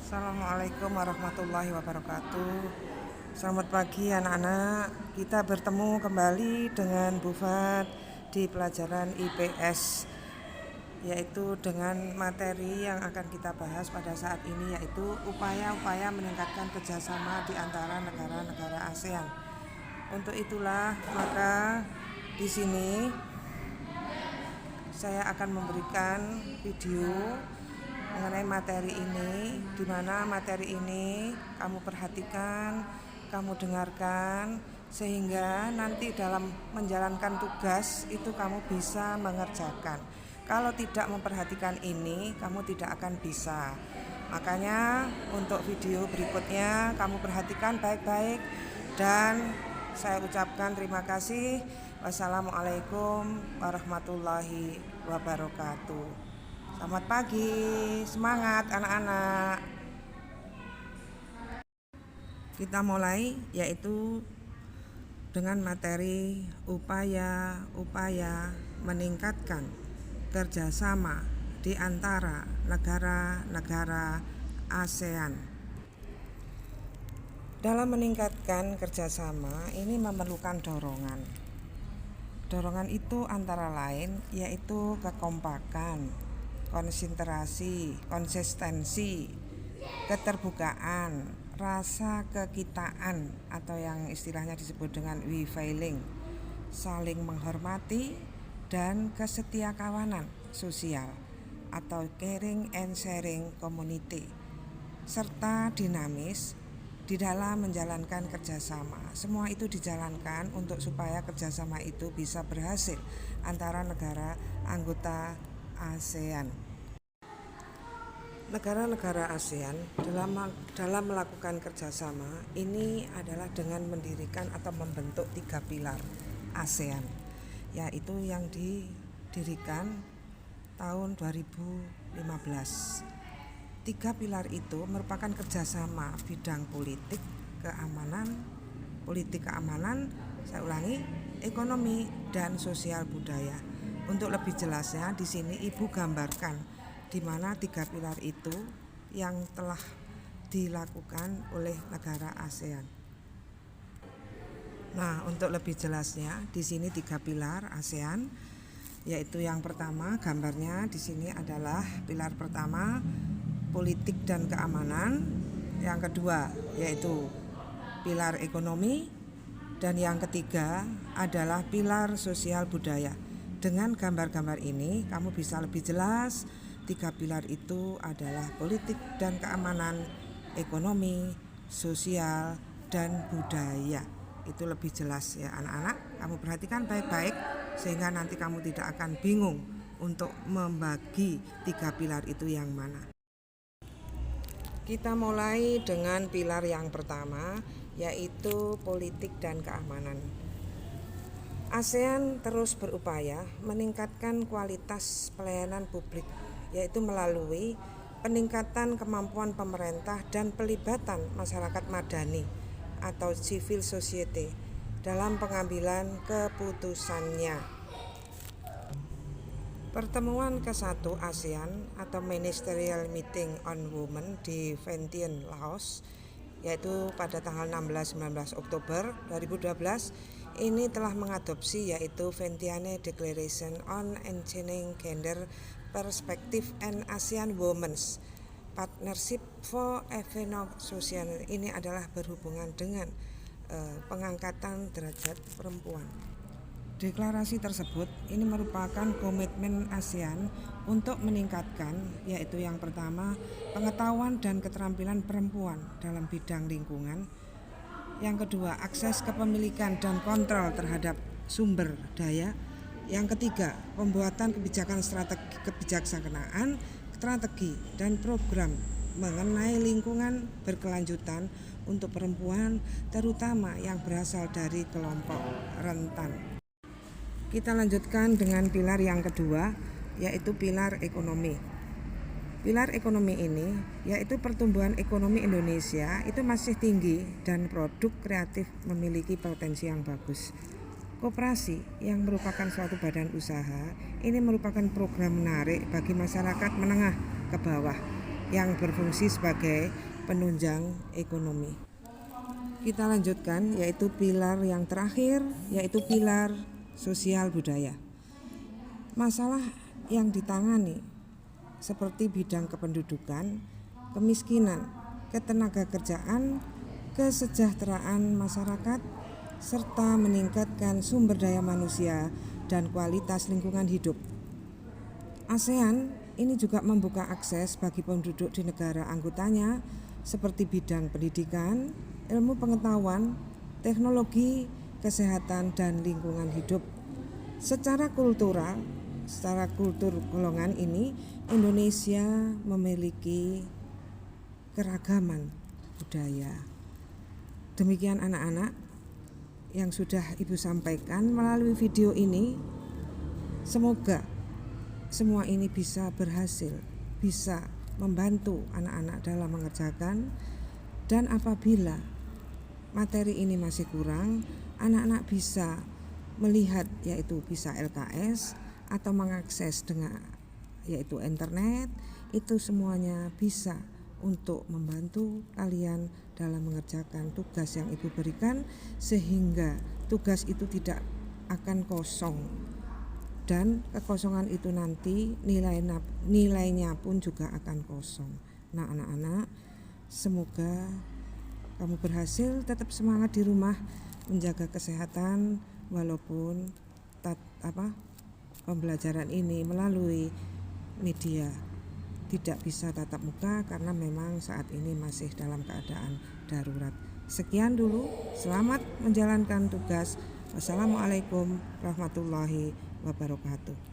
Assalamualaikum warahmatullahi wabarakatuh. Selamat pagi anak-anak. Kita bertemu kembali dengan Bu Fat di pelajaran IPS, yaitu dengan materi yang akan kita bahas pada saat ini, yaitu upaya-upaya meningkatkan kerjasama di antara negara-negara ASEAN. Untuk itulah maka di sini saya akan memberikan video mengenai materi ini, di mana materi ini kamu perhatikan, kamu dengarkan, sehingga nanti dalam menjalankan tugas itu kamu bisa mengerjakan. Kalau tidak memperhatikan ini, kamu tidak akan bisa. Makanya untuk video berikutnya kamu perhatikan baik-baik, dan saya ucapkan terima kasih. Wassalamualaikum warahmatullahi wabarakatuh. Selamat pagi, semangat anak-anak. Kita mulai, yaitu dengan materi upaya-upaya meningkatkan kerjasama di antara negara-negara ASEAN. Dalam meningkatkan kerjasama ini memerlukan dorongan. Dorongan itu antara lain yaitu kekompakan, konsentrasi, konsistensi, keterbukaan, rasa kekitaan atau yang istilahnya disebut dengan we feeling, saling menghormati, dan kesetiakawanan sosial atau caring and sharing community, serta dinamis di dalam menjalankan kerjasama. Semua itu dijalankan untuk supaya kerjasama itu bisa berhasil antara negara anggota ASEAN. Negara-negara ASEAN dalam melakukan kerjasama ini adalah dengan mendirikan atau membentuk 3 pilar ASEAN, yaitu yang didirikan tahun 2015. 3 pilar itu merupakan kerjasama bidang politik keamanan, saya ulangi, ekonomi dan sosial budaya. Untuk lebih jelasnya di sini Ibu gambarkan di mana 3 pilar itu yang telah dilakukan oleh negara ASEAN. Nah, untuk lebih jelasnya di sini 3 pilar ASEAN, yaitu yang pertama gambarnya di sini adalah pilar pertama politik dan keamanan, yang kedua yaitu pilar ekonomi, dan yang ketiga adalah pilar sosial budaya. Dengan gambar-gambar ini kamu bisa lebih jelas 3 pilar itu adalah politik dan keamanan, ekonomi, sosial, dan budaya. Itu lebih jelas ya anak-anak. Kamu perhatikan baik-baik sehingga nanti kamu tidak akan bingung untuk membagi 3 pilar itu yang mana. Kita mulai dengan pilar yang pertama, yaitu politik dan keamanan. ASEAN terus berupaya meningkatkan kualitas pelayanan publik, yaitu melalui peningkatan kemampuan pemerintah dan pelibatan masyarakat madani atau civil society dalam pengambilan keputusannya. Pertemuan ke-1 ASEAN atau Ministerial Meeting on Women di Vientiane, Laos, yaitu pada tanggal 16-19 Oktober 2012, ini telah mengadopsi yaitu Vientiane Declaration on Enhancing Gender Perspective and ASEAN Women's Partnership for Economic. Ini adalah berhubungan dengan pengangkatan derajat perempuan. Deklarasi tersebut ini merupakan komitmen ASEAN untuk meningkatkan, yaitu yang pertama, pengetahuan dan keterampilan perempuan dalam bidang lingkungan. Yang kedua, akses kepemilikan dan kontrol terhadap sumber daya. Yang ketiga, pembuatan kebijakan kebijaksanaan, strategi dan program mengenai lingkungan berkelanjutan untuk perempuan, terutama yang berasal dari kelompok rentan. Kita lanjutkan dengan pilar yang kedua, yaitu pilar ekonomi. Pilar ekonomi ini yaitu pertumbuhan ekonomi Indonesia itu masih tinggi dan produk kreatif memiliki potensi yang bagus. Koperasi yang merupakan suatu badan usaha ini merupakan program menarik bagi masyarakat menengah ke bawah yang berfungsi sebagai penunjang ekonomi. Kita lanjutkan, yaitu pilar yang terakhir, yaitu pilar sosial budaya. Masalah yang ditangani seperti bidang kependudukan, kemiskinan, ketenagakerjaan, kesejahteraan masyarakat, serta meningkatkan sumber daya manusia dan kualitas lingkungan hidup. ASEAN ini juga membuka akses bagi penduduk di negara anggotanya seperti bidang pendidikan, ilmu pengetahuan, teknologi, kesehatan, dan lingkungan hidup. Secara kultur golongan ini, Indonesia memiliki keragaman budaya. Demikian anak-anak yang sudah Ibu sampaikan melalui video ini. Semoga semua ini bisa berhasil, bisa membantu anak-anak dalam mengerjakan, dan apabila materi ini masih kurang, anak-anak bisa melihat, yaitu bisa LKS atau mengakses dengan yaitu internet. Itu semuanya bisa untuk membantu kalian dalam mengerjakan tugas yang Ibu berikan, sehingga tugas itu tidak akan kosong, dan kekosongan itu nanti nilainya pun juga akan kosong. Nah anak-anak, semoga kamu berhasil, tetap semangat di rumah, menjaga kesehatan walaupun pembelajaran ini melalui media tidak bisa tatap muka karena memang saat ini masih dalam keadaan darurat. Sekian dulu, selamat menjalankan tugas. Wassalamualaikum warahmatullahi wabarakatuh.